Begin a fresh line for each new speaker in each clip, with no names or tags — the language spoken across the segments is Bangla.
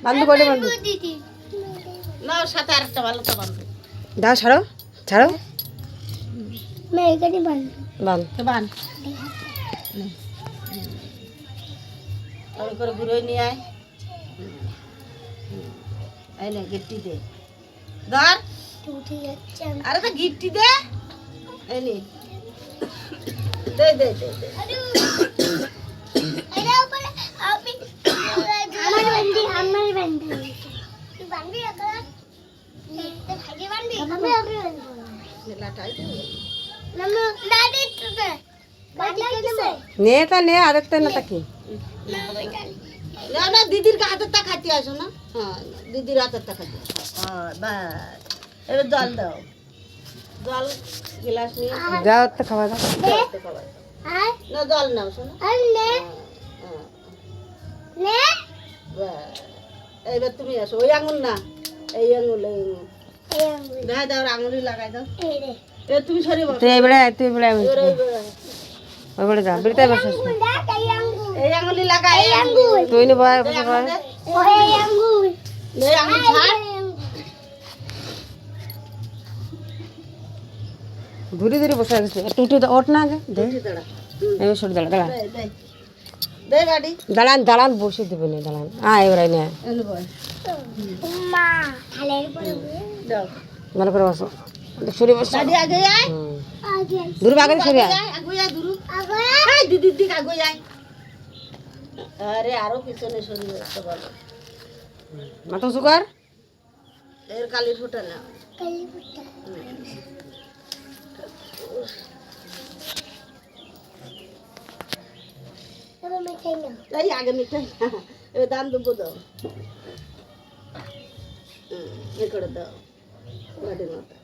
বান্ধু করে বান্ধু
না সাথে আরেকটা ভালো তো বান্ধু
দাও ছাড়ো ছাড়ো
মেয়েকে বান
বান
বান তাহলে করে ঘুরে নিয়ে আয় এই না গিট্টি দে ধর
উঠে যাচ্ছে
আরে তো গিট্টি দে এই নে দে দে দে দে
এটা উপরে আপনি আমার বান্দি তুই বান্দি একলা তে ভাগে বান্দি আমি আপনি
লাটাই দে
নামো দাদি তুই বান্দি কেসে
নে তা নে আরেকটা না তাকি
না না দিদির হাতের তা খাইতে আসো না হ্যাঁ দিদির হাতের তা খাইতে হ্যাঁ বাস এবার জল দাও জল গ্লাস নিয়ে
যাও তো খাওয়া দাও
জলতে খাওয়াই দাও।
আর
না জল নাও শোনো
নে
হ্যাঁ
নে
বাস এইবার তুমি আসো ওই আঙুল না এই আঙুল এই আঙুল
এই আঙ্গুল
দেখাই দাও আঙুলি লাগাই দাও
এই রে
এ তুমি সরি বসো
তুই এবারে
এবার
ওই বলে যা বেরতে বসে
দেখ এই আঙ্গুল
এই আঙুলি লাগাই এই
আঙ্গুল
তুই নে বয় বসে বয়
ওই আঙ্গুল
এই আঙুল ছাড়
ধীরে ধীরে বসে গেছে একটু উঠে ওঠ না আগে দে
উঠে দাঁড়া
এই সরে দাঁড়া দাঁড়া
দে দে দে গাড়ি
দাঁড়ান দাঁড়ান বসে দেবে না দাঁড়ান এবারে নে
এনে বয়
মা থালের উপরে
দাও
ভালো করে বসো সরে বসো
গাড়ি আগে আয়
আগে
দূর আগে সরে আয়
আগে আয় দুরু
আগে
এই দিদির দিক আগে আয় আরে আরো পিছনে সরি আসতে বলো
মাথা সুগার
এর কালির ফুটা না
কালি পুত্তা তবে মিঠাই না
এই আগে মিঠাই এবার দাম দেবো দাও এ করে দাও গাড়ির মাথা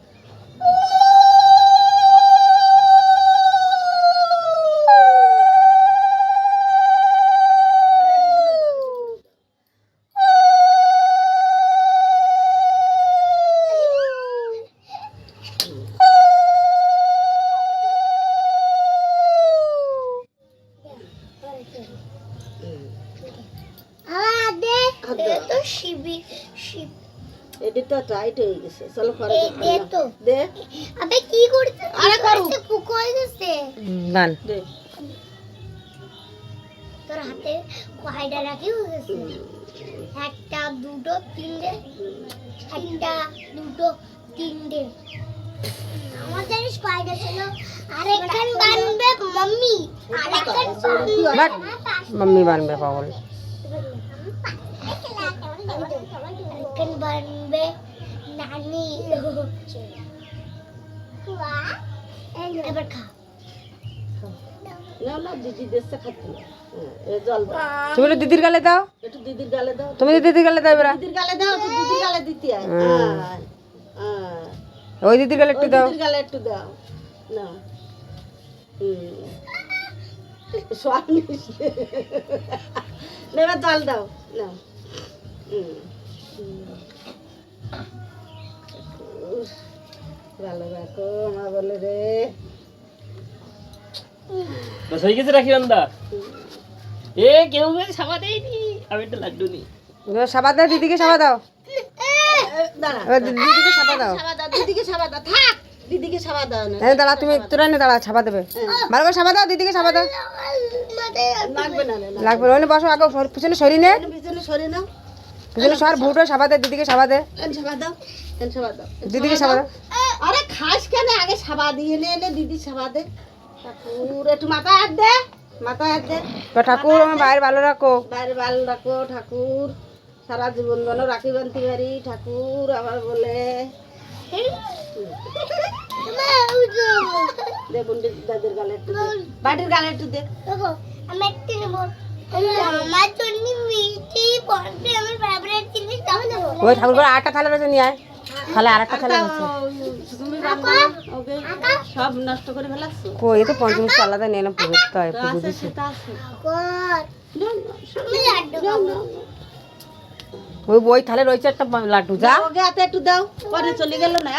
আদে তো শিবি শিব
এটি তো টাইট হয়ে গেছে চলো করে
এই দে তো
দে
আবে কি করছিস
আরে করু।
কুকো হয়ে গেছে
বান
দে
তোর হাতে কয়টা রাখি হয়ে গেছে একটা দুটো তিনটে একটা দুটো তিনটে আমার জানিস কয়টা ছিল আরেকখান বানবে মাম্মি আরেকখান
বাট মাম্মি বানবে পাগল
আরেকখান বানবে নানি এবার খা
না না দিদি দেশে খাচ্ছি না এ জল দাও
তুমি একটু দিদির গালে দাও
একটু দিদির গালে দাও
তুমি দিদির গালে দাও এবার
দিদির গালে দাও তো দিদির গালে দিতে আয়
ওই দিদির গালে একটু দাও
দিদির গালে একটু দাও না স্বামী নেবে জল দাও না ভালো রাখো মা বলে রে
बस হয়ে গেছে রাখি বান্দা এ কেউ সাবা দেয়নি আমি একটা লাড্ডু নি
সাবা দাও দিদিকে সাবা দাও
দাঁড়া
এবার দিদিকে সাবা দাও
সাবা দাও দিদিকে সাবা দাও থাক দিদিকে সাবা দাও না
এই দাঁড়া তুমি তোরা নে দাঁড়া ছাপা দেবে ভালো করে সাবা দাও দিদিকে সাবা দাও
লাগবে না না
লাগবে ওখানে বসো আগে পিছনে সরি নে
পিছনে সরে নাও
পিছনে সর ভুটো সাবা দে দিদিকে সাবা দে
এন সাবা দাও এন সাবা দাও
দিদিকে সাবা দাও
আরে খাস কেন আগে সাবা দিয়ে নে নে দিদি সাবা দে ঠাকুর একটু মাথা হাত দে মাথা হাত দে
তো ঠাকুর আমার বাইরে ভালো রাখো
বাইরে ভালো রাখো ঠাকুর সারা জীবন যেন রাখি বানতে পারি ঠাকুর আবার বলে দে বন্ধু দাদের গালে একটু দে বাটির গালে একটু দে
দেখো আমি একটু নেবো আমার জন্য মিষ্টি পড়বে আমার ফেভারিট জিনিস দাও না
ওই ঠাকুর করে আটটা থালা রয়েছে নিয়ে আয় থালে আর একটা থালা রয়েছে
তুমি রান্না ওকে সব নষ্ট করে ফেলাচ্ছো
কই এ তো 55 আলাদা নিয়ে এলাম পুজো তো
তা
পুজো
আছে
দিছি
সেটা আছে
কর
না না
আমি লাড্ডু খাবো
ওই বই থালে রয়েছে একটা লাড্ডু যা
ওকে হাতে একটু দাও পরে চলে গেল না